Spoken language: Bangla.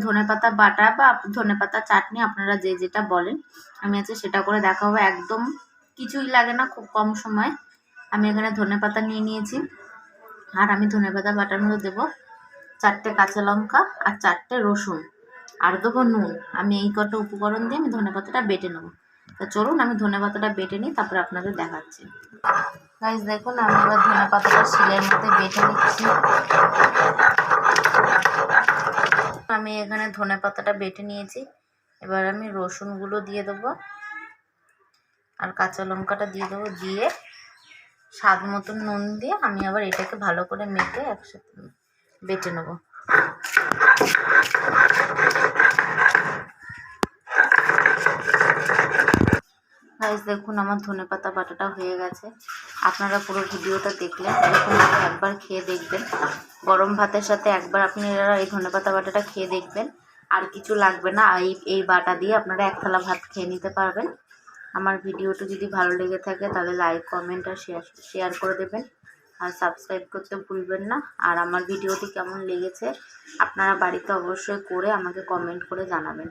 ধনেপাতা বাটা বা ধনেপাতা চাটনি আপনারা যে যেটা বলেন, আমি আজকে সেটা করে দেখাবো। একদম কিছুই লাগে না, খুব কম সময়। আমি এখানে ধনেপাতা নিয়ে নিয়েছি, আর আমি ধনেপাতা বাটার মধ্যে দেবো 4টে কাঁচা লঙ্কা আর 4টে রসুন, আর দেবো নুন। আমি এই কটা উপকরণ দিয়ে আমি ধনেপাতাটা বেটে নেবো। তো চলুন আমি ধনেপাতাটা বেটে নিই, তারপর আপনাদের দেখাচ্ছি। গাইস দেখুন, আমি এবার ধনেপাতাটা শিলের মধ্যে বেটে নিচ্ছি। আমি এখানে ধনেপাতাটা বেটে নিয়েছি। এবার আমি রসুনগুলো দিয়ে দেবো আর কাঁচা লঙ্কাটা দিয়ে দেবো, দিয়ে স্বাদ মতন নুন দিয়ে আমি আবার এটাকে ভালো করে মেখে একসাথে বেটে নেবো। গাইস দেখুন, আমার ধনেপাতা বাটাটা হয়ে গেছে। আপনারা পুরো ভিডিওটা দেখলেন, এরকম একবার খেয়ে দেখবেন। গরম ভাতের সাথে একবার আপনারা এই ধনেপাতা বাটাটা খেয়ে দেখবেন, আর কিছু লাগবে না। এই বাটা দিয়ে আপনারা এক থালা ভাত খেয়ে নিতে পারবেন। আমার ভিডিওটা যদি ভালো লেগে থাকে তাহলে লাইক, কমেন্ট আর শেয়ার করে দেবেন, আর সাবস্ক্রাইব করতে ভুলবেন না। আর আমার ভিডিওটি কেমন লেগেছে আপনারা বাড়িতে অবশ্যই করে আমাকে কমেন্ট করে জানাবেন।